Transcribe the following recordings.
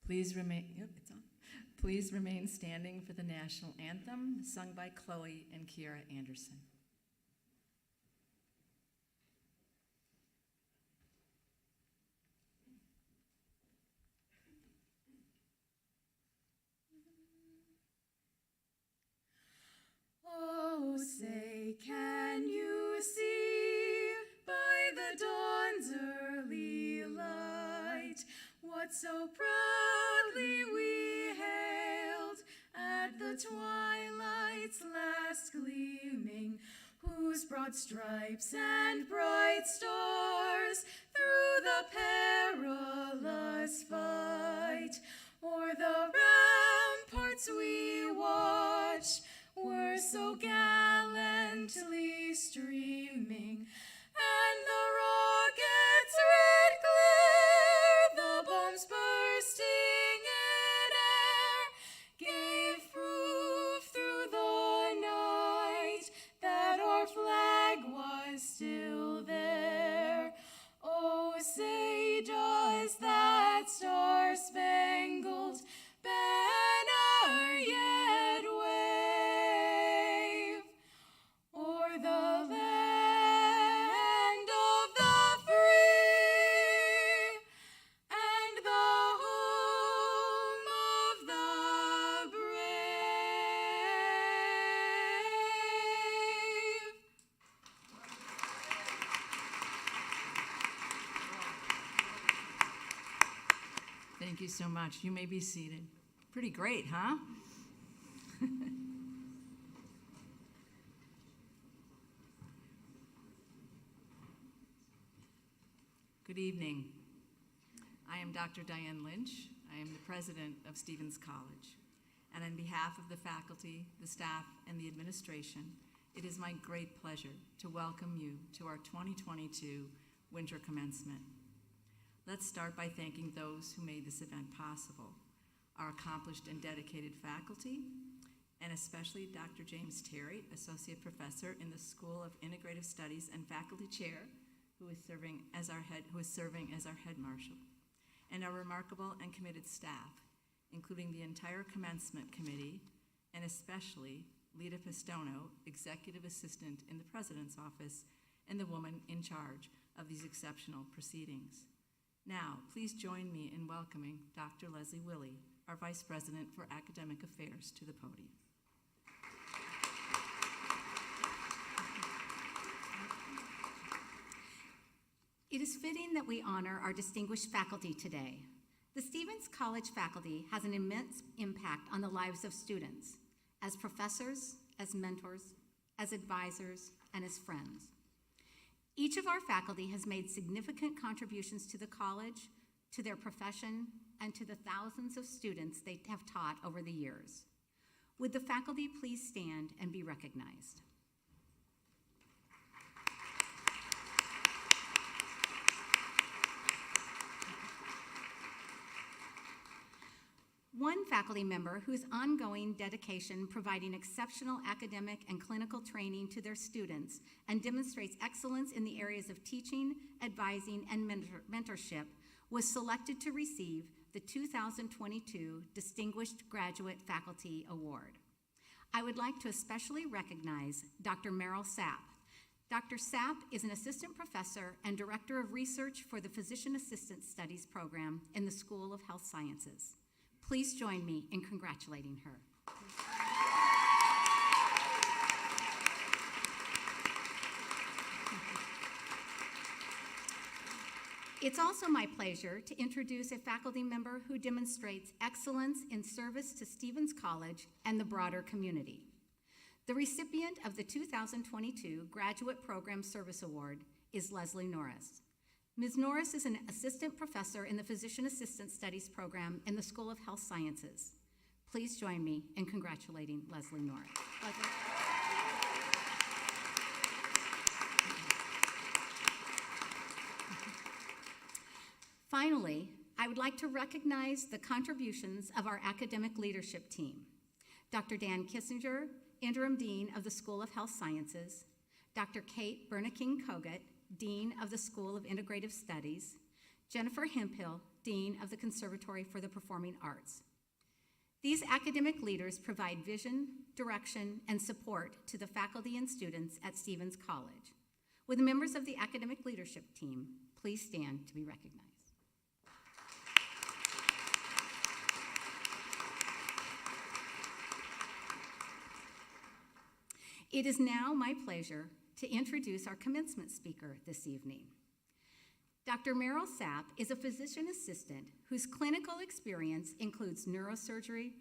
Please remain, yep, it's on. Please remain standing for the national anthem sung by Chloe and Kiera Anderson. Oh, say, can you see by the dawn's early light what so proudly we hailed at the twilight's last gleaming, whose broad stripes and bright stars through the perilous fight o'er the ramparts we watched were so gallantly streaming, and the rockets' red glare, the bombs bursting in air, gave proof through the night that our flag was still there. Oh, say, does that star-spangled banner yet wave o'er the land of the free and the home of the brave? Thank you so much. You may be seated. Pretty great, huh? Good evening. I am Dr. Diane Lynch. I am the president of Stevens College. And on behalf of the faculty, the staff, and the administration, it is my great pleasure to welcome you to our 2022 winter commencement. Let's start by thanking those who made this event possible, our accomplished and dedicated faculty, and especially Dr. James Terry, Associate Professor in the School of Integrative Studies and Faculty Chair, who is serving as our head marshal, and our remarkable and committed staff, including the entire commencement committee, and especially Lita Pistono, Executive Assistant in the President's Office, and the woman in charge of these exceptional proceedings. Now, please join me in welcoming Dr. Leslie Willey, our Vice President for Academic Affairs, to the podium. It is fitting that we honor our distinguished faculty today. The Stevens College faculty has an immense impact on the lives of students, as professors, as mentors, as advisors, and as friends. Each of our faculty has made significant contributions to the college, to their profession, and to the thousands of students they have taught over the years. Would the faculty please stand and be recognized? One faculty member whose ongoing dedication providing exceptional academic and clinical training to their students and demonstrates excellence in the areas of teaching, advising, and mentorship was selected to receive the 2022 Distinguished Graduate Faculty Award. I would like to especially recognize Dr. Merrill Sapp. Dr. Sapp is an assistant professor and director of research for the Physician Assistant Studies program in the School of Health Sciences. Please join me in congratulating her. It's also my pleasure to introduce a faculty member who demonstrates excellence in service to Stevens College and the broader community. The recipient of the 2022 Graduate Program Service Award is Leslie Norris. Ms. Norris is an assistant professor in the Physician Assistant Studies program in the School of Health Sciences. Please join me in congratulating Leslie Norris. Leslie. Finally, I would like to recognize the contributions of our academic leadership team. Dr. Dan Kissinger, Interim Dean of the School of Health Sciences, Dr. Kate Bernaking-Kogut, Dean of the School of Integrative Studies, Jennifer Hemphill, Dean of the Conservatory for the Performing Arts. These academic leaders provide vision, direction, and support to the faculty and students at Stevens College. Will the members of the academic leadership team please stand to be recognized? It is now my pleasure to introduce our commencement speaker this evening. Dr. Merrill Sapp is a physician assistant whose clinical experience includes neurosurgery,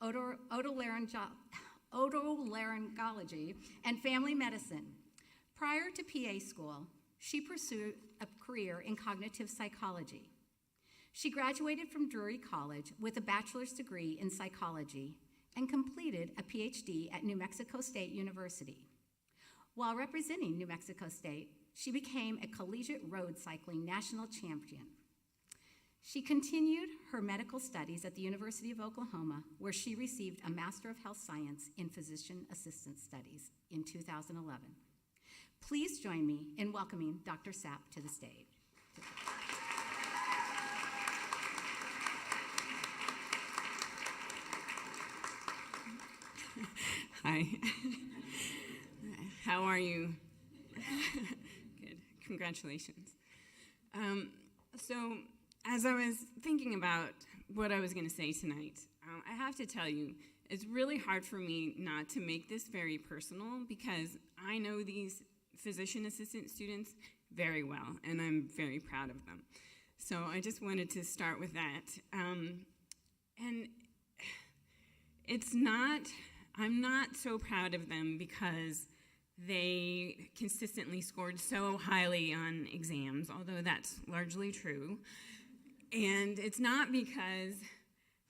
otolaryngology, and family medicine. Prior to PA school, she pursued a career in cognitive psychology. She graduated from Drury College with a bachelor's degree in psychology and completed a PhD at New Mexico State University. While representing New Mexico State, she became a collegiate road cycling national champion. She continued her medical studies at the University of Oklahoma, where she received a Master of Health Science in Physician Assistant Studies in 2011. Please join me in welcoming Dr. Sapp to the stage. Hi. How are you? Good. Congratulations. So, as I was thinking about what I was going to say tonight, I have to tell you, it's really hard for me not to make this very personal because I know these physician assistant students very well, and I'm very proud of them. So I just wanted to start with that. And I'm not so proud of them because they consistently scored so highly on exams, although that's largely true. And it's not because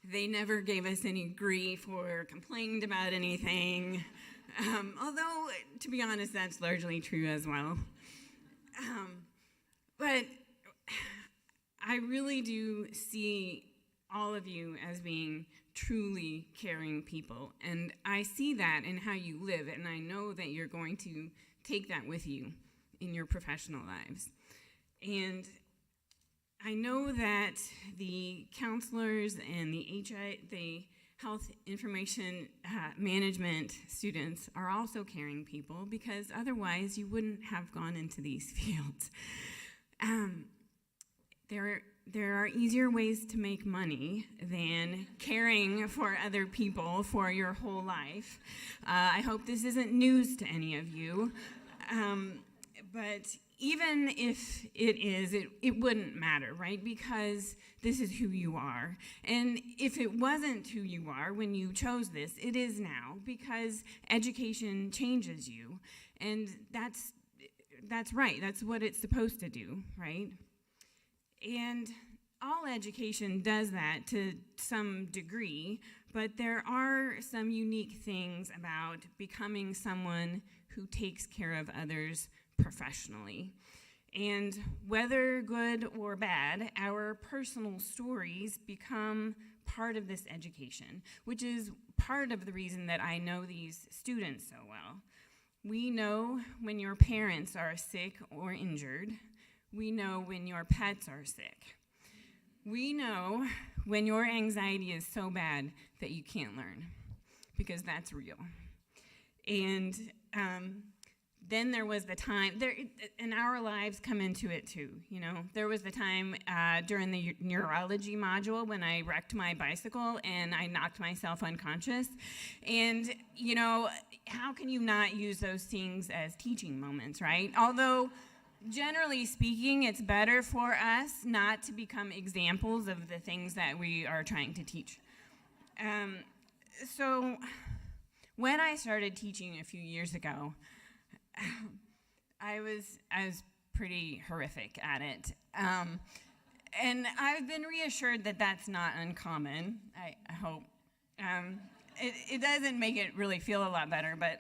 they never gave us any grief or complained about anything, although, to be honest, that's largely true as well. But I really do see all of you as being truly caring people, and I see that in how you live, and I know that you're going to take that with you in your professional lives. And I know that the counselors and the health information management students are also caring people, because otherwise you wouldn't have gone into these fields. There are easier ways to make money than caring for other people for your whole life. I hope this isn't news to any of you. But even if it is, it wouldn't matter, right? Because this is who you are. And if it wasn't who you are when you chose this, it is now, because education changes you. And that's right. That's what it's supposed to do, right? And all education does that to some degree, but there are some unique things about becoming someone who takes care of others professionally. And whether good or bad, our personal stories become part of this education, which is part of the reason that I know these students so well. We know when your parents are sick or injured. We know when your pets are sick. We know when your anxiety is so bad that you can't learn, because that's real. And then there was the time, and our lives come into it too, you know. There was the time during the neurology module when I wrecked my bicycle and I knocked myself unconscious. And, you know, how can you not use those things as teaching moments, right? Although, generally speaking, it's better for us not to become examples of the things that we are trying to teach. So when I started teaching a few years ago, I was pretty horrific at it. And I've been reassured that that's not uncommon, I hope. It doesn't make it really feel a lot better, but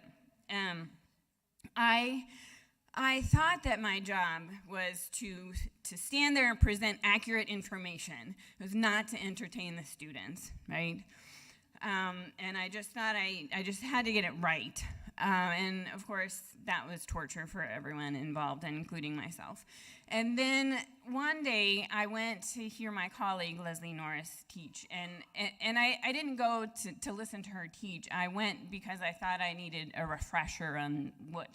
I thought that my job was to stand there and present accurate information. It was not to entertain the students, right? And I just thought I just had to get it right. And of course, that was torture for everyone involved, including myself. And then one day I went to hear my colleague Leslie Norris teach, and I didn't go to listen to her teach. I went because I thought I needed a refresher on what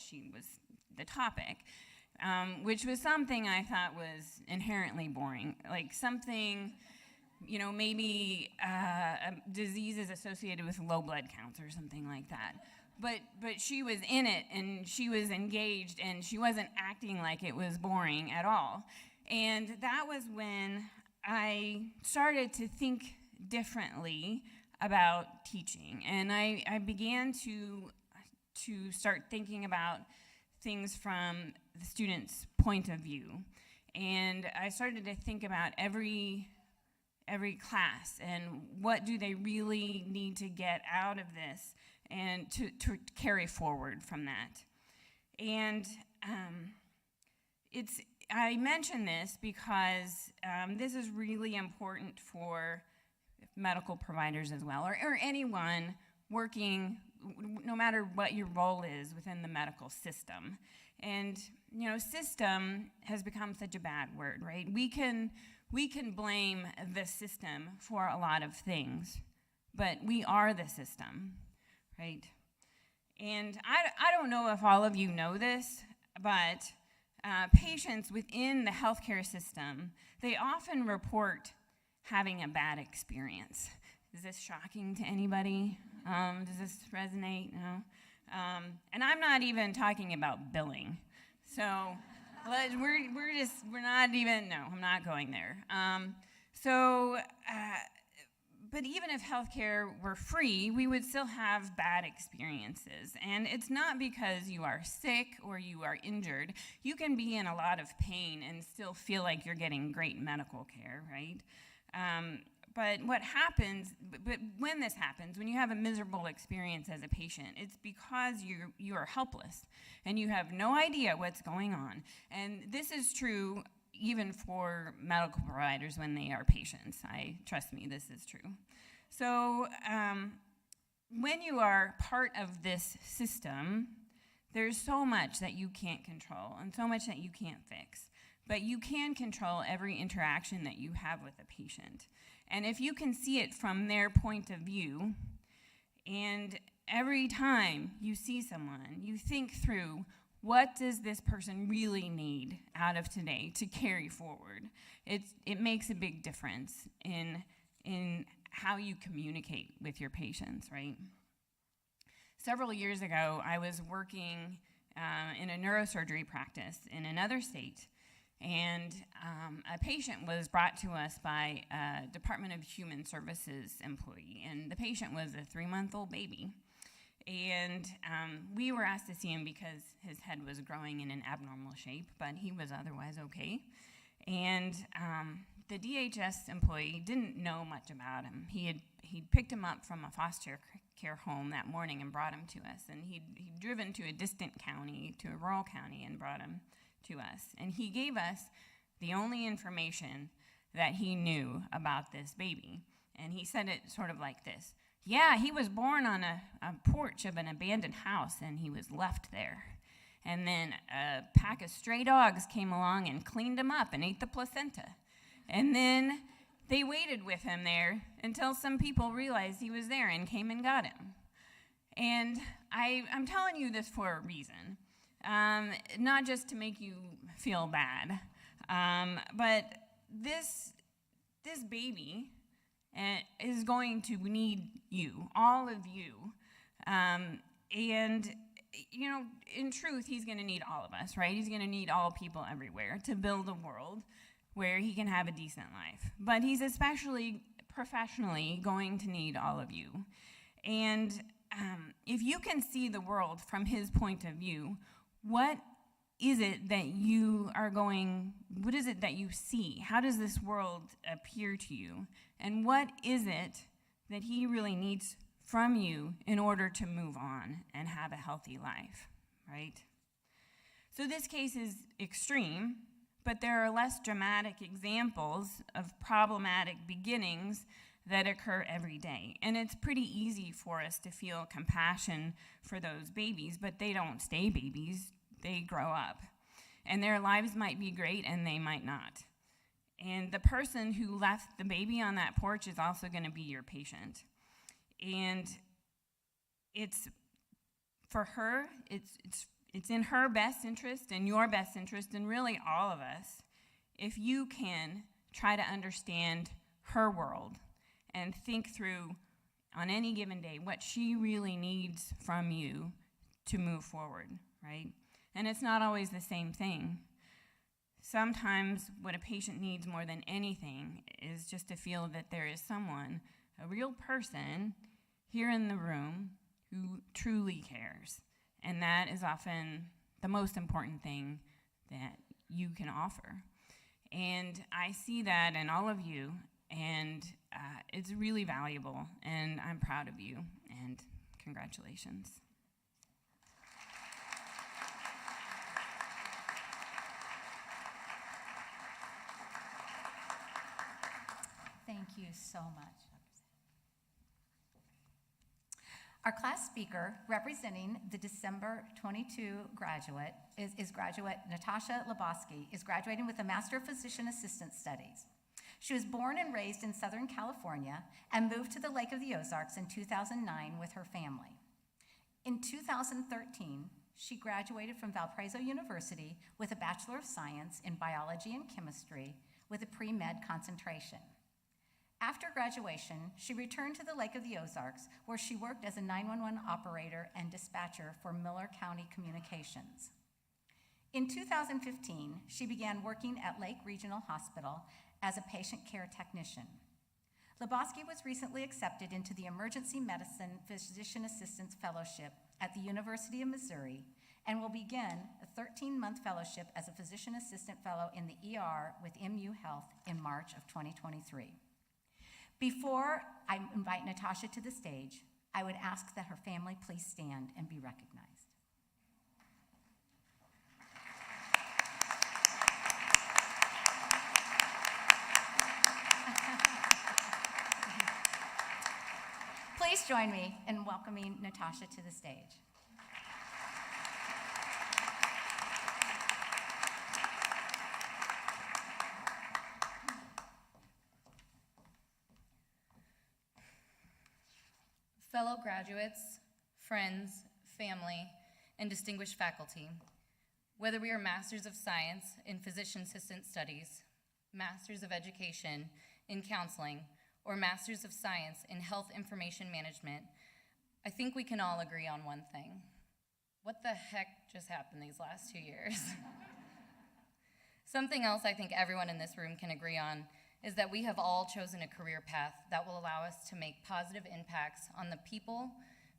the topic, which was something I thought was inherently boring, like something, maybe diseases associated with low blood counts or something like that. But she was in it, and she was engaged, and she wasn't acting like it was boring at all. And that was when I started to think differently about teaching. And I began to start thinking about things from the student's point of view. And I started to think about every class and what do they really need to get out of this and to carry forward from that. And I mention this because this is really important for medical providers as well, or anyone working, no matter what your role is within the medical system. And system has become such a bad word, right? We can blame the system for a lot of things, but we are the system, right? And I don't know if all of you know this, but patients within the healthcare system, they often report having a bad experience. Is this shocking to anybody? Does this resonate? No? And I'm not even talking about billing. So we're not even, no, I'm not going there. But even if healthcare were free, we would still have bad experiences. And it's not because you are sick or you are injured. You can be in a lot of pain and still feel like you're getting great medical care, right? But what happens, but when this happens, when you have a miserable experience as a patient, it's because you are helpless and you have no idea what's going on. And this is true even for medical providers when they are patients. Trust me, this is true. So when you are part of this system, there's so much that you can't control and so much that you can't fix. But you can control every interaction that you have with a patient. And if you can see it from their point of view, and every time you see someone, you think through, what does this person really need out of today to carry forward? It makes a big difference in how you communicate with your patients, right? Several years ago, I was working in a neurosurgery practice in another state, and a patient was brought to us by a Department of Human Services employee, and the patient was a 3-month-old baby. And we were asked to see him because his head was growing in an abnormal shape, but he was otherwise okay. And the DHS employee didn't know much about him. He'd picked him up from a foster care home that morning and brought him to us. And he'd driven to a distant county, to a rural county, and brought him to us. And he gave us the only information that he knew about this baby. And he said it sort of like this. Yeah, he was born on a porch of an abandoned house, and he was left there. And then a pack of stray dogs came along and cleaned him up and ate the placenta. And then they waited with him there until some people realized he was there and came and got him. And I'm telling you this for a reason, not just to make you feel bad, but this baby is going to need you, all of you. And, in truth, he's going to need all of us, right? He's going to need all people everywhere to build a world where he can have a decent life. But he's especially professionally going to need all of you. And if you can see the world from his point of view, what is it that you see? How does this world appear to you? And what is it that he really needs from you in order to move on and have a healthy life, right? So this case is extreme, but there are less dramatic examples of problematic beginnings that occur every day. And it's pretty easy for us to feel compassion for those babies, but they don't stay babies, they grow up. and their lives might be great and they might not. And the person who left the baby on that porch is also going to be your patient. And it's for her, it's in her best interest and your best interest, and really all of us, if you can try to understand her world and think through on any given day what she really needs from you to move forward, right? And it's not always the same thing. Sometimes what a patient needs more than anything is just to feel that there is someone, a real person, here in the room who truly cares. And that is often the most important thing that you can offer. And I see that in all of you, and it's really valuable, and I'm proud of you, and congratulations. Thank you so much. Our class speaker representing the December 22 graduate is graduate Natasha Lebowski, is graduating with a Master of Physician Assistant Studies. She was born and raised in Southern California and moved to the Lake of the Ozarks in 2009 with her family. In 2013, she graduated from Valparaiso University with a Bachelor of Science in Biology and Chemistry with a pre-med concentration. After graduation, she returned to the Lake of the Ozarks, where she worked as a 911 operator and dispatcher for Miller County Communications. In 2015, she began working at Lake Regional Hospital as a patient care technician. Lebowski was recently accepted into the Emergency Medicine Physician Assistance Fellowship at the University of Missouri and will begin a 13-month fellowship as a physician assistant fellow in the ER with MU Health in March of 2023. Before I invite Natasha to the stage, I would ask that her family please stand and be recognized. Please join me in welcoming Natasha to the stage. Fellow graduates, friends, family, and distinguished faculty, whether we are Masters of Science in Physician Assistant Studies, Masters of Education in Counseling, or Masters of Science in Health Information Management, I think we can all agree on one thing. What the heck just happened these last 2 years? Something else I think everyone in this room can agree on is that we have all chosen a career path that will allow us to make positive impacts on the people,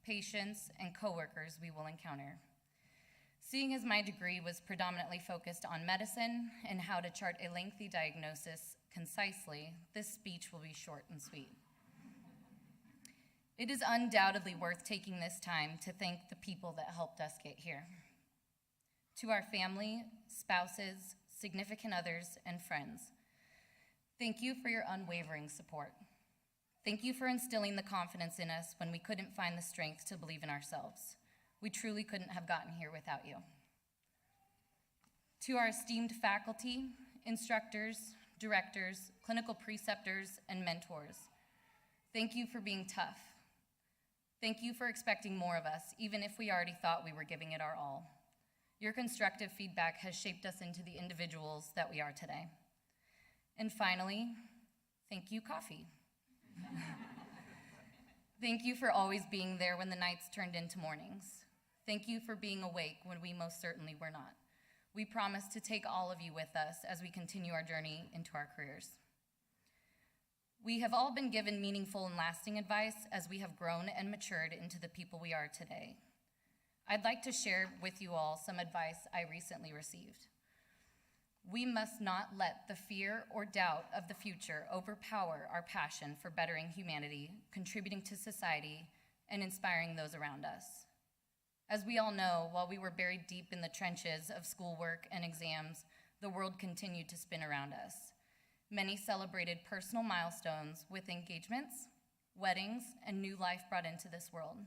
patients, and coworkers we will encounter. Seeing as my degree was predominantly focused on medicine and how to chart a lengthy diagnosis concisely, this speech will be short and sweet. It is undoubtedly worth taking this time to thank the people that helped us get here. To our family, spouses, significant others, and friends, thank you for your unwavering support. Thank you for instilling the confidence in us when we couldn't find the strength to believe in ourselves. We truly couldn't have gotten here without you. To our esteemed faculty, instructors, directors, clinical preceptors, and mentors, thank you for being tough. Thank you for expecting more of us, even if we already thought we were giving it our all. Your constructive feedback has shaped us into the individuals that we are today. And finally, thank you, coffee. Thank you for always being there when the nights turned into mornings. Thank you for being awake when we most certainly were not. We promise to take all of you with us as we continue our journey into our careers. We have all been given meaningful and lasting advice as we have grown and matured into the people we are today. I'd like to share with you all some advice I recently received. We must not let the fear or doubt of the future overpower our passion for bettering humanity, contributing to society, and inspiring those around us. As we all know, while we were buried deep in the trenches of schoolwork and exams, the world continued to spin around us. Many celebrated personal milestones with engagements, weddings, and new life brought into this world.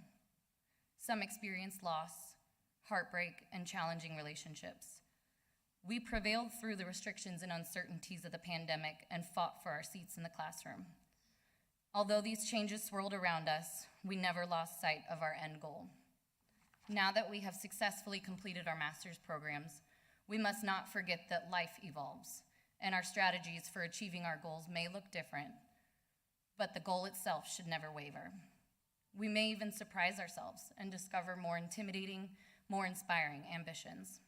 Some experienced loss, heartbreak, and challenging relationships. We prevailed through the restrictions and uncertainties of the pandemic and fought for our seats in the classroom. Although these changes swirled around us, we never lost sight of our end goal. Now that we have successfully completed our master's programs, we must not forget that life evolves, and our strategies for achieving our goals may look different, but the goal itself should never waver. We may even surprise ourselves and discover more intimidating, more inspiring ambitions.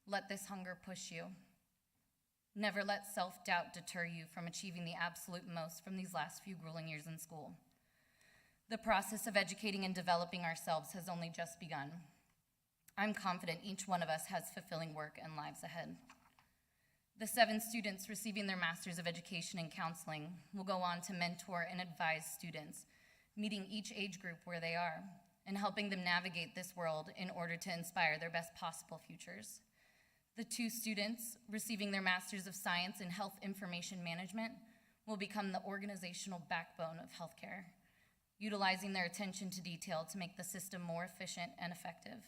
Let this hunger push you. Never let self-doubt deter you from achieving the absolute most from these last few grueling years in school. The process of educating and developing ourselves has only just begun. I'm confident each one of us has fulfilling work and lives ahead. The 7 students receiving their Masters of Education in Counseling will go on to mentor and advise students, meeting each age group where they are, and helping them navigate this world in order to inspire their best possible futures. The 2 students receiving their Masters of Science in Health Information Management will become the organizational backbone of healthcare, utilizing their attention to detail to make the system more efficient and effective.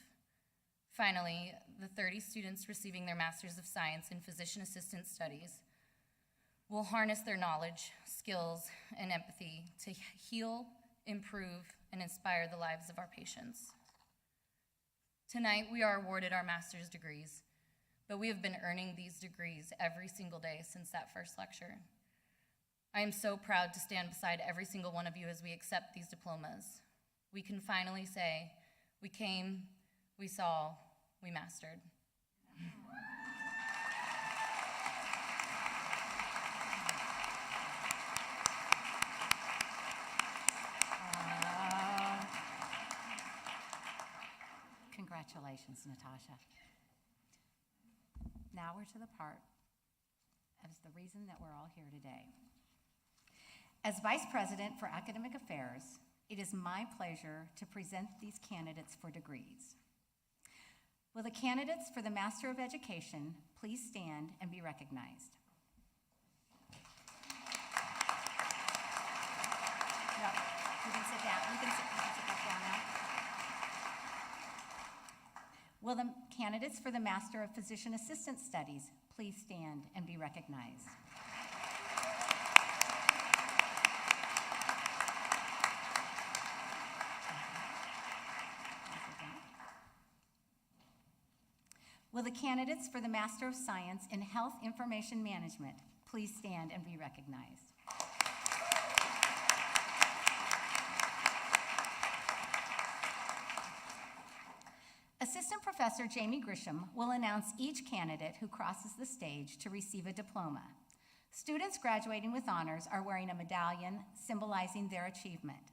Finally, the 30 students receiving their Masters of Science in Physician Assistant Studies will harness their knowledge, skills, and empathy to heal, improve, and inspire the lives of our patients. Tonight, we are awarded our master's degrees, but we have been earning these degrees every single day since that first lecture. I am so proud to stand beside every single one of you as we accept these diplomas. We can finally say, we came, we saw, we mastered. Congratulations, Natasha. Now we're to the part as the reason that we're all here today. As Vice President for Academic Affairs, it is my pleasure to present these candidates for degrees. Will the candidates for the Master of Education please stand and be recognized? No, you can sit down. You can sit back down now. Will the candidates for the Master of Physician Assistant Studies please stand and be recognized? Will the candidates for the Master of Science in Health Information Management please stand and be recognized? Assistant Professor Jamie Grisham will announce each candidate who crosses the stage to receive a diploma. Students graduating with honors are wearing a medallion symbolizing their achievement.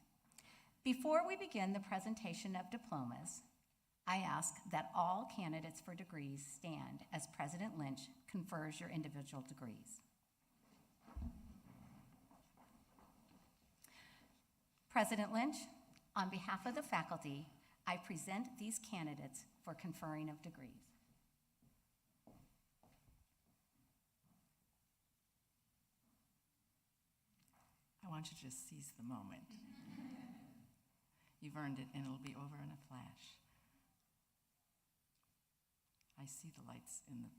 Before we begin the presentation of diplomas, I ask that all candidates for degrees stand as President Lynch confers your individual degrees. President Lynch, on behalf of the faculty, I present these candidates for conferring of degrees. I want you to just seize the moment. You've earned it, and it'll be over in a flash. I see the lights in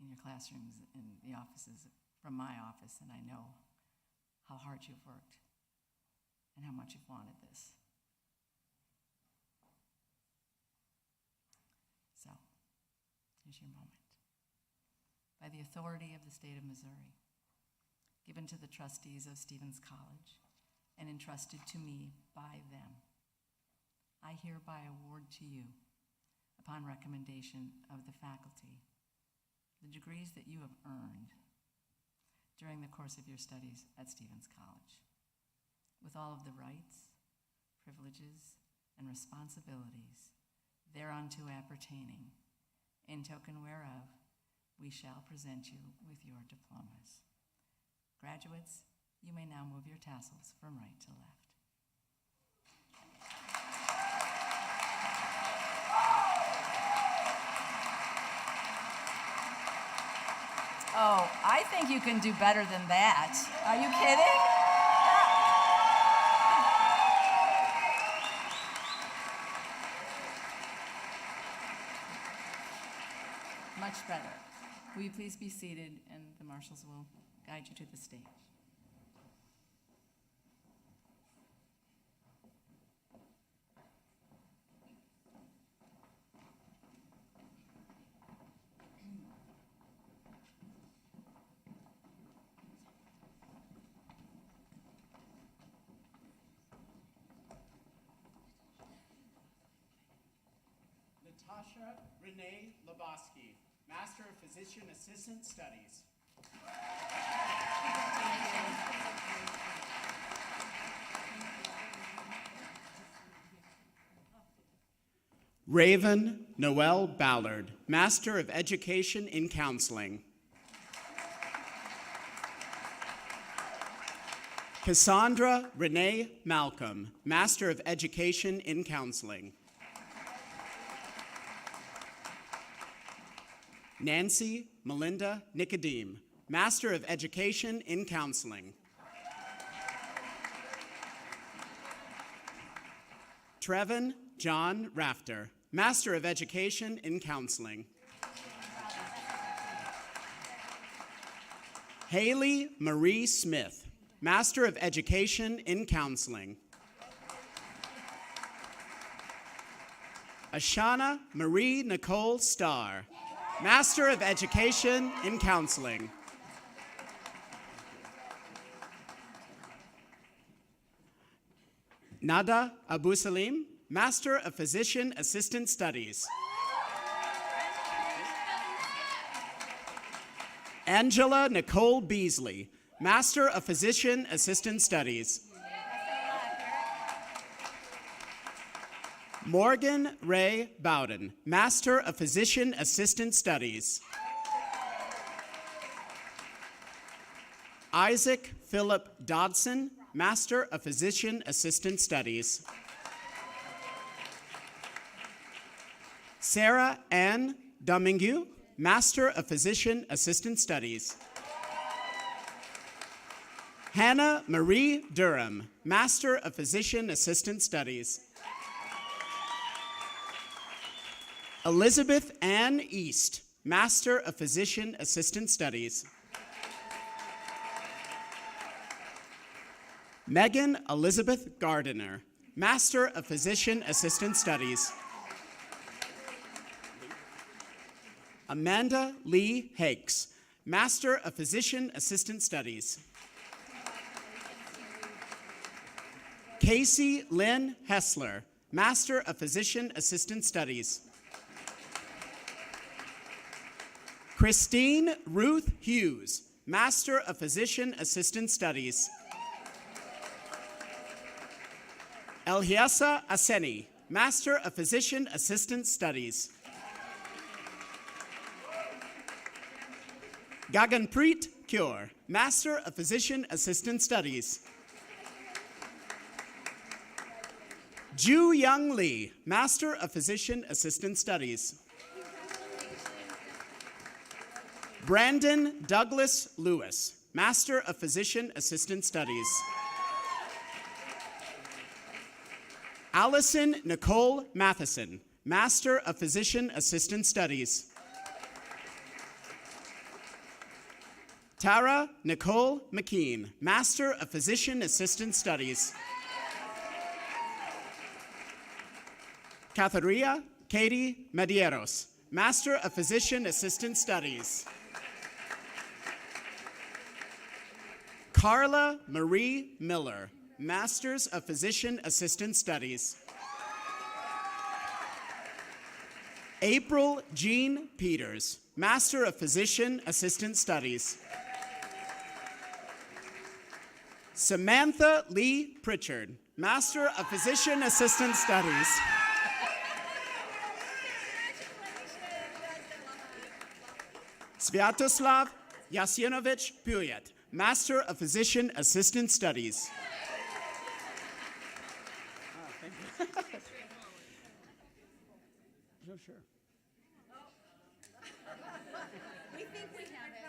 your classrooms, in the offices, from my office, and I know how hard you've worked and how much you've wanted this. So, here's your moment. By the authority of the state of Missouri, given to the trustees of Stevens College, and entrusted to me by them, I hereby award to you, upon recommendation of the faculty, the degrees that you have earned during the course of your studies at Stevens College, with all of the rights, privileges, and responsibilities thereunto appertaining, in token whereof we shall present you with your diplomas. Graduates, you may now move your tassels from right to left. Oh, I think you can do better than that. Are you kidding? Much better. Will you please be seated, and the marshals will guide you to the stage. Natasha Renee Lebowski, Master of Physician Assistant Studies. Raven Noel Ballard, Master of Education in Counseling. Cassandra Renee Malcolm, Master of Education in Counseling. Nancy Melinda Nicodeme, Master of Education in Counseling. Trevin John Rafter, Master of Education in Counseling. Haley Marie Smith, Master of Education in Counseling. Ashana Marie Nicole Starr, Master of Education in Counseling. Nada Abu Salim, Master of Physician Assistant Studies. Angela Nicole Beasley, Master of Physician Assistant Studies. Morgan Ray Bowden, Master of Physician Assistant Studies. Isaac Philip Dodson, Master of Physician Assistant Studies. Sarah Ann Domingue, Master of Physician Assistant Studies. Hannah Marie Durham, Master of Physician Assistant Studies. Elizabeth Ann East, Master of Physician Assistant Studies. Megan Elizabeth Gardiner, Master of Physician Assistant Studies. Amanda Lee Hakes, Master of Physician Assistant Studies. Casey Lynn Hessler, Master of Physician Assistant Studies. Christine Ruth Hughes, Master of Physician Assistant Studies. Elhiasa Aseni, Master of Physician Assistant Studies. Gaganpreet Kaur, Master of Physician Assistant Studies. Ju Young Lee, Master of Physician Assistant Studies. Brandon Douglas Lewis, Master of Physician Assistant Studies. Allison Nicole Matheson, Master of Physician Assistant Studies. Tara Nicole McKean, Master of Physician Assistant Studies. Catherine Katie Medieros, Master of Physician Assistant Studies. Carla Marie Miller, Masters of Physician Assistant Studies. April Jean Peters, Master of Physician Assistant Studies. Samantha Lee Pritchard, Master of Physician Assistant Studies. Sviatoslav Yasinovich Puyet, Master of Physician Assistant Studies. Sure. We think we have it.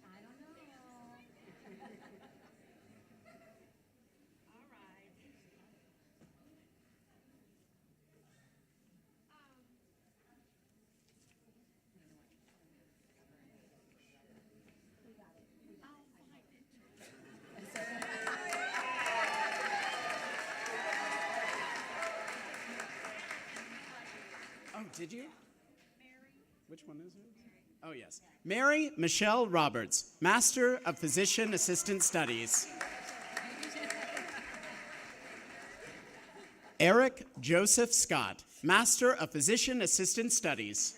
I don't know. Did you? Which one is it? Oh, yes. Mary Michelle Roberts, Master of Physician Assistant Studies. Eric Joseph Scott, Master of Physician Assistant Studies.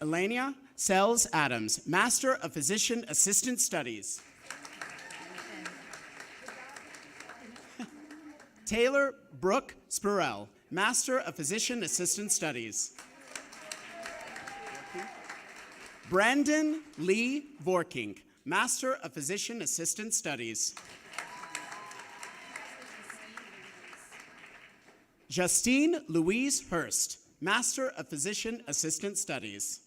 Elenia Sells Adams, Master of Physician Assistant Studies. Taylor Brooke Spurrell, Master of Physician Assistant Studies. Brandon Lee Vorkink, Master of Physician Assistant Studies. Justine Louise Hurst, Master of Physician Assistant Studies.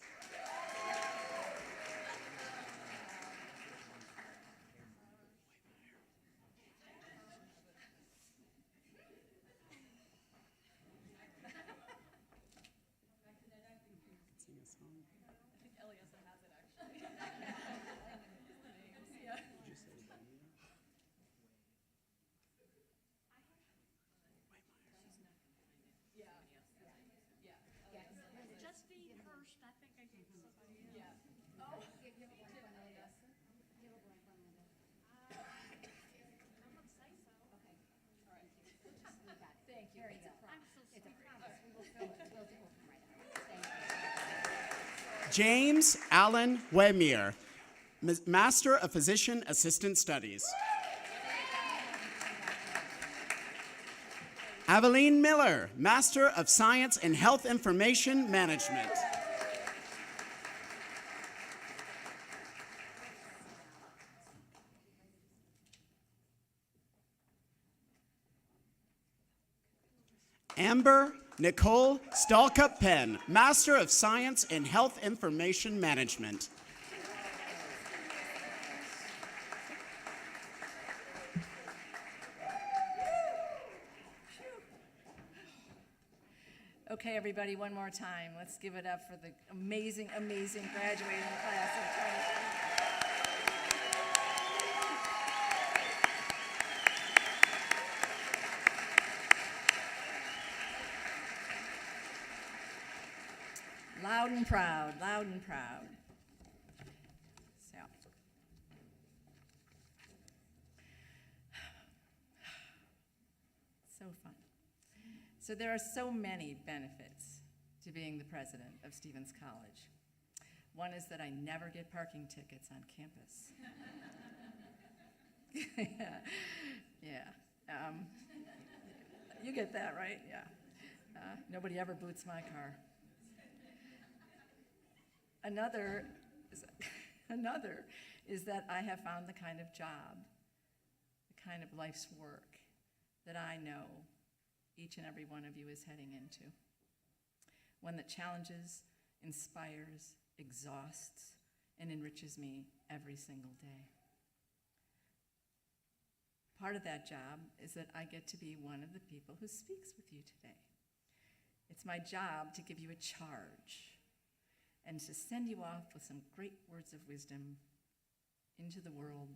James Allen Wemere, Master of Physician Assistant Studies. Aveline Miller, Master of Science in Health Information Management. Amber Nicole Stalcup Penn, Master of Science in Health Information Management. Okay, everybody, one more time. Let's give it up for the amazing, amazing graduating class of 2020. Loud and proud, loud and proud. So fun. So there are so many benefits to being the president of Stevens College. One is that I never get parking tickets on campus. Yeah. You get that, right? Yeah. Nobody ever boots my car. Another is that I have found the kind of job, the kind of life's work that I know each and every one of you is heading into. One that challenges, inspires, exhausts, and enriches me every single day. Part of that job is that I get to be one of the people who speaks with you today. It's my job to give you a charge and to send you off with some great words of wisdom into the world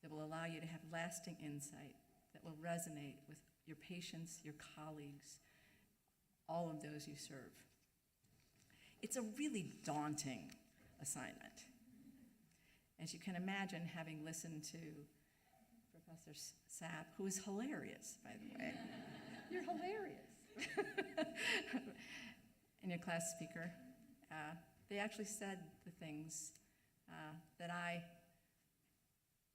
that will allow you to have lasting insight, that will resonate with your patients, your colleagues, all of those you serve. It's a really daunting assignment. As you can imagine, having listened to Professor Sapp, who is hilarious, by the way. You're hilarious. And your class speaker, they actually said the things that I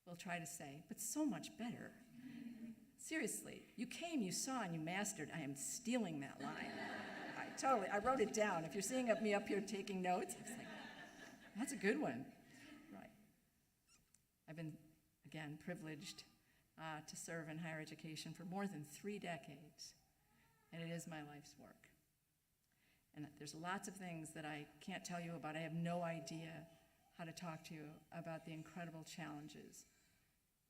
will try to say, but so much better. Seriously, you came, you saw, and you mastered. I am stealing that line. I wrote it down. If you're seeing me up here taking notes, I was like, that's a good one. Right. I've been, again, privileged to serve in higher education for more than 3 decades, and it is my life's work. And there's lots of things that I can't tell you about. I have no idea how to talk to you about the incredible challenges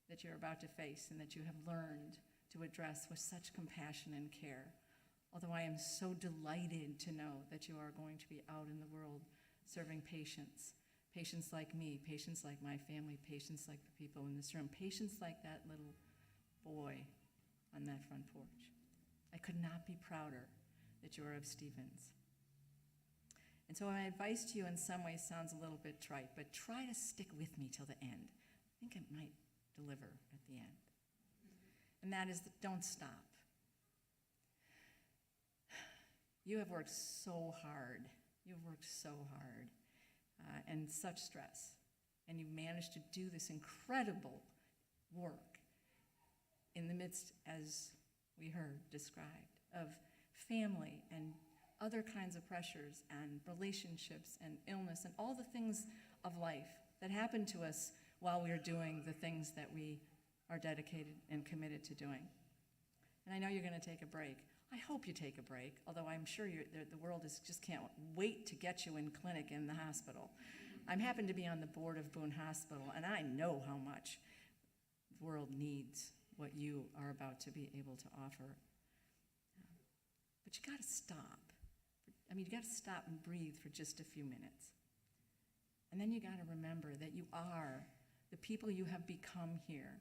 that you're about to face and that you have learned to address with such compassion and care. Although I am so delighted to know that you are going to be out in the world serving patients, patients like me, patients like my family, patients like the people in this room, patients like that little boy on that front porch. I I could not be prouder that you are of Stevens. And so my advice to you in some ways sounds a little bit trite, but try to stick with me till the end. I think it might deliver at the end. And that is that don't stop. You have worked so hard. You've worked so hard and such stress. And you've managed to do this incredible work in the midst, as we heard described, of family and other kinds of pressures and relationships and illness and all the things of life that happen to us while we're doing the things that we are dedicated and committed to doing. And I know you're going to take a break. I hope you take a break, although I'm sure the world just can't wait to get you in clinic in the hospital. I happen to be on the board of Boone Hospital, and I know how much the world needs what you are about to be able to offer. But you got to stop. I mean, you got to stop and breathe for just a few minutes. And then you got to remember that you are the people you have become here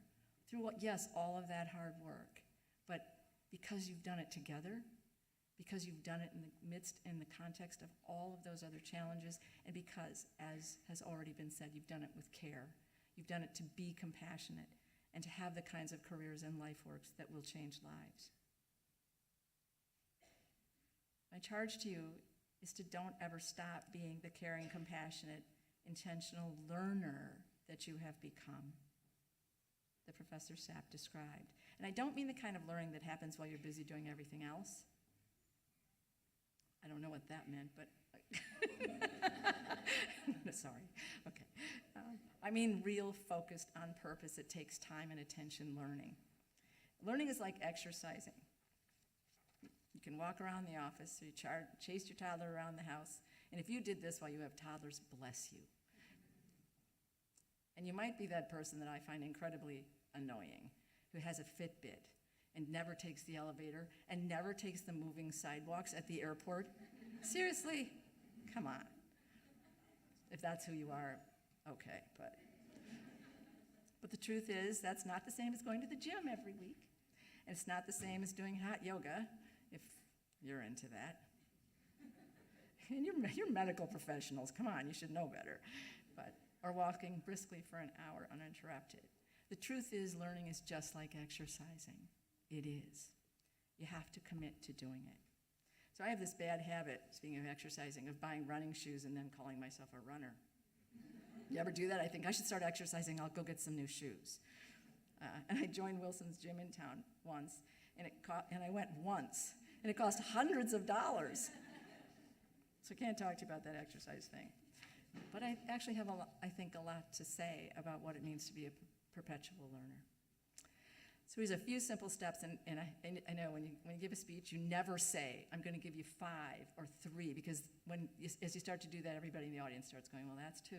through what, yes, all of that hard work, but because you've done it together, because you've done it in the context of all of those other challenges, and because, as has already been said, you've done it with care. You've done it to be compassionate and to have the kinds of careers and life works that will change lives. My charge to you is to don't ever stop being the caring, compassionate, intentional learner that you have become, that Professor Sapp described. And I don't mean the kind of learning that happens while you're busy doing everything else. I don't know what that meant, but sorry. Okay. I mean real focused on purpose. It takes time and attention learning. Learning is like exercising. You can walk around the office, or you chase your toddler around the house, and if you did this while you have toddlers, bless you. And you might be that person that I find incredibly annoying, who has a Fitbit and never takes the elevator and never takes the moving sidewalks at the airport. Seriously, come on. If that's who you are, okay, but the truth is that's not the same as going to the gym every week, and it's not the same as doing hot yoga, if you're into that. And you're medical professionals, come on, you should know better. Or walking briskly for an hour uninterrupted. The truth is, learning is just like exercising. It is. You have to commit to doing it. So I have this bad habit, speaking of exercising, of buying running shoes and then calling myself a runner. You ever do that? I think I should start exercising. I'll go get some new shoes. And I joined Wilson's gym in town once, and I went once, and it cost hundreds of dollars. So I can't talk to you about that exercise thing. But I actually have, I think, a lot to say about what it means to be a perpetual learner. So here's a few simple steps, and I know when you give a speech, you never say, I'm going to give you 5 or 3, because as you start to do that, everybody in the audience starts going, well, that's 2,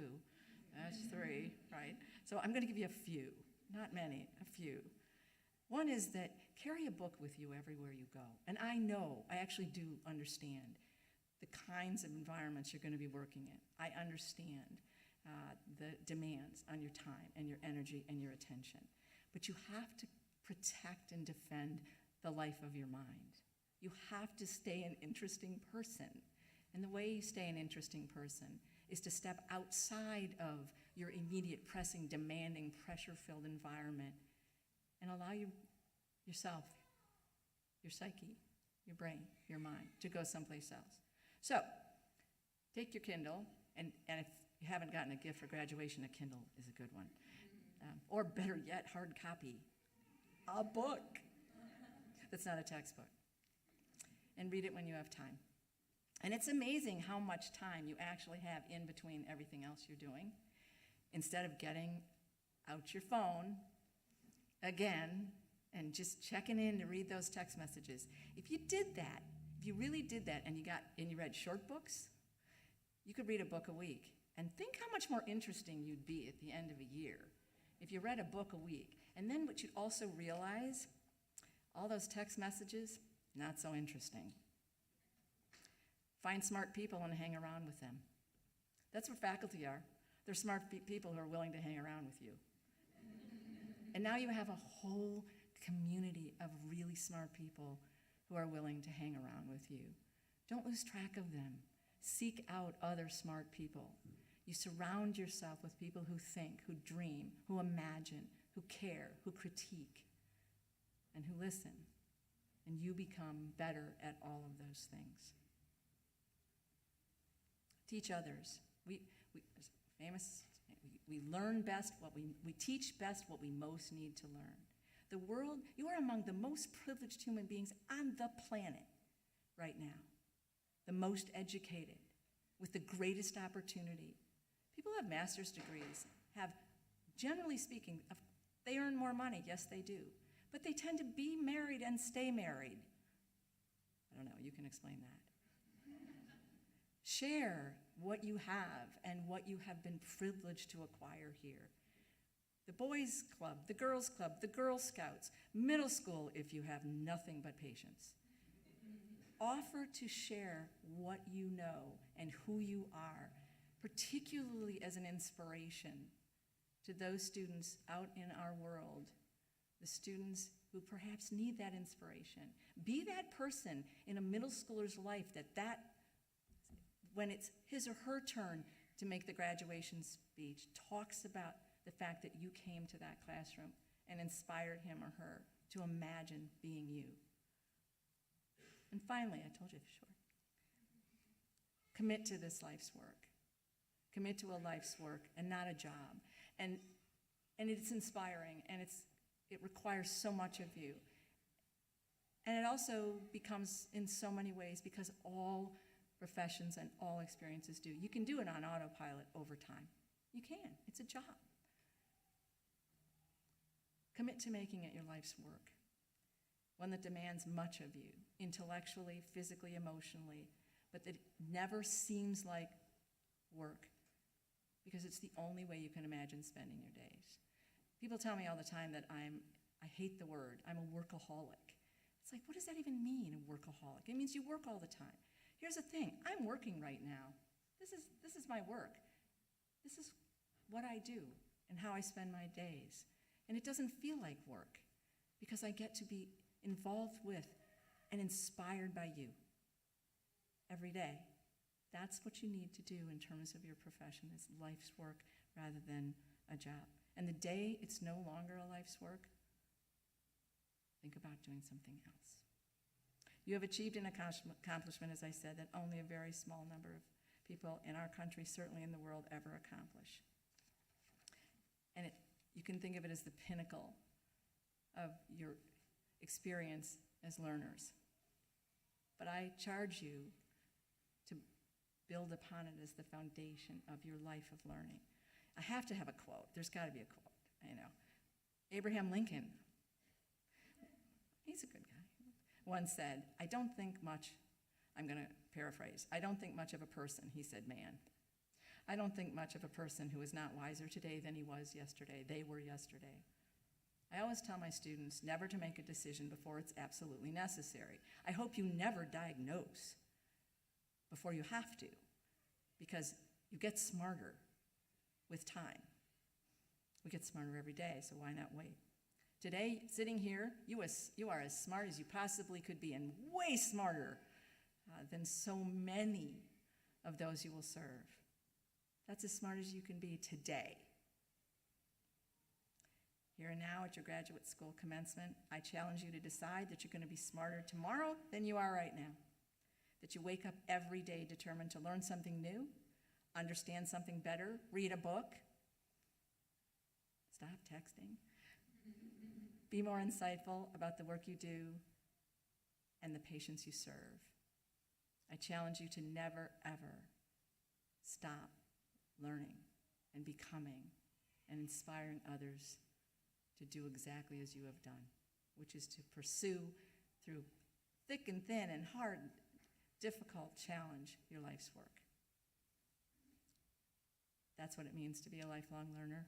that's 3, right? So I'm going to give you a few, not many, a few. One is that carry a book with you everywhere you go. And I know, I actually do understand the kinds of environments you're going to be working in. I understand the demands on your time and your energy and your attention. But you have to protect and defend the life of your mind. You have to stay an interesting person. And the way you stay an interesting person is to step outside of your immediate, pressing, demanding, pressure-filled environment and allow yourself, your psyche, your brain, your mind to go someplace else. So, take your Kindle, and if you haven't gotten a gift for graduation, a Kindle is a good one. Or better yet, hard copy, a book that's not a textbook. And read it when you have time. And it's amazing how much time you actually have in between everything else you're doing. Instead of getting out your phone again and just checking in to read those text messages. If you did that, if you really did that and you read short books, you could read a book a week. And think how much more interesting you'd be at the end of a year if you read a book a week. And then what you'd also realize, all those text messages, not so interesting. Find smart people and hang around with them. That's what faculty are. They're smart people who are willing to hang around with you. And now you have a whole community of really smart people who are willing to hang around with you. Don't lose track of them. Seek out other smart people. You surround yourself with people who think, who dream, who imagine, who care, who critique, and who listen. And you become better at all of those things. Teach others. We learn best we teach best what we most need to learn. The world, you are among the most privileged human beings on the planet right now. The most educated, with the greatest opportunity. People who have master's degrees have, generally speaking, they earn more money, yes they do, but they tend to be married and stay married. I don't know, you can explain that. Share what you have and what you have been privileged to acquire here. The boys' club, the girls' club, the Girl Scouts, middle school if you have nothing but patience. Offer to share what you know and who you are, particularly as an inspiration to those students out in our world, the students who perhaps need that inspiration. Be that person in a middle schooler's life that when it's his or her turn to make the graduation speech, talks about the fact that you came to that classroom and inspired him or her to imagine being you. And finally, I told you short. Commit to this life's work. Commit to a life's work and not a job. And it's inspiring, and it requires so much of you. And it also becomes, in so many ways, because all professions and all experiences do. You can do it on autopilot over time. You can. It's a job. Commit to making it your life's work, one that demands much of you, intellectually, physically, emotionally, but that never seems like work, because it's the only way you can imagine spending your days. People tell me all the time that I hate the word, I'm a workaholic. It's like, what does that even mean, a workaholic? It means you work all the time. Here's the thing, I'm working right now. This is my work. This is what I do and how I spend my days. And it doesn't feel like work, because I get to be involved with and inspired by you every day. That's what you need to do in terms of your profession, is life's work rather than a job. And the day it's no longer a life's work, think about doing something else. You have achieved an accomplishment, as I said, that only a very small number of people in our country, certainly in the world, ever accomplish. And you can think of it as the pinnacle of your experience as learners. But I charge you to build upon it as the foundation of your life of learning. I have to have a quote. There's got to be a quote, I know. Abraham Lincoln, he's a good guy, once said, I'm going to paraphrase, I don't think much of a person, he said, man. I don't think much of a person who is not wiser today than he was yesterday. They were yesterday. I always tell my students never to make a decision before it's absolutely necessary. I hope you never diagnose before you have to, because you get smarter with time. We get smarter every day, so why not wait? Today, sitting here, you are as smart as you possibly could be, and way smarter than so many of those you will serve. That's as smart as you can be today. Here and now at your graduate school commencement, I challenge you to decide that you're going to be smarter tomorrow than you are right now. That you wake up every day determined to learn something new, understand something better, read a book, stop texting, be more insightful about the work you do and the patients you serve. I challenge you to never, ever stop learning and becoming and inspiring others to do exactly as you have done, which is to pursue through thick and thin and hard, difficult challenge your life's work. That's what it means to be a lifelong learner,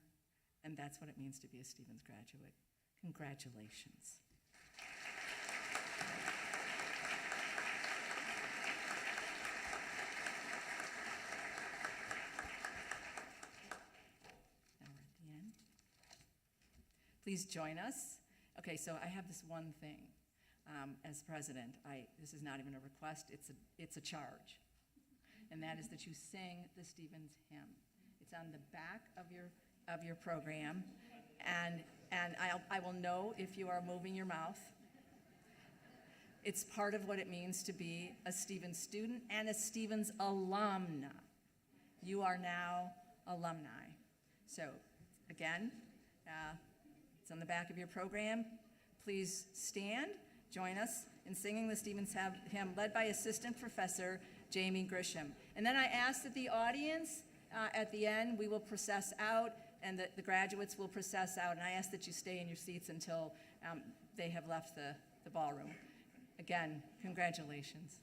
and that's what it means to be a Stevens graduate. Congratulations. Please join us. Okay, so I have this one thing. as president, this is not even a request, it's a charge. And that is that you sing the Stevens hymn. It's on the back of your program, and I will know if you are moving your mouth. It's part of what it means to be a Stevens student and a Stevens alumna. You are now alumni. So again, it's on the back of your program. Please stand, join us in singing the Stevens hymn led by Assistant Professor Jamie Grisham. And then I ask that the audience, at the end, we will process out, and the graduates will process out, and I ask that you stay in your seats until they have left the ballroom. Again, congratulations.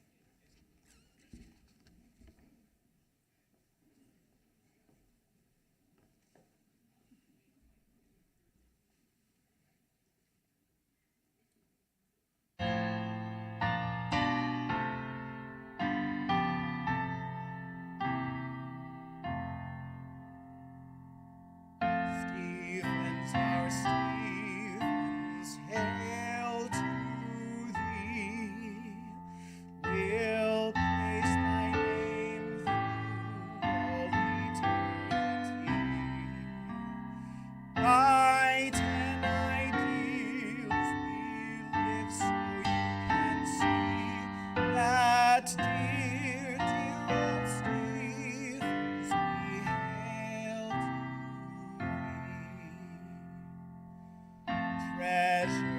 Stevens, our Stevens, hail to thee. We'll praise thy name through all eternity. Right and ideals we live so you can see that dear, dear old Stevens, we hail to thee. Treasure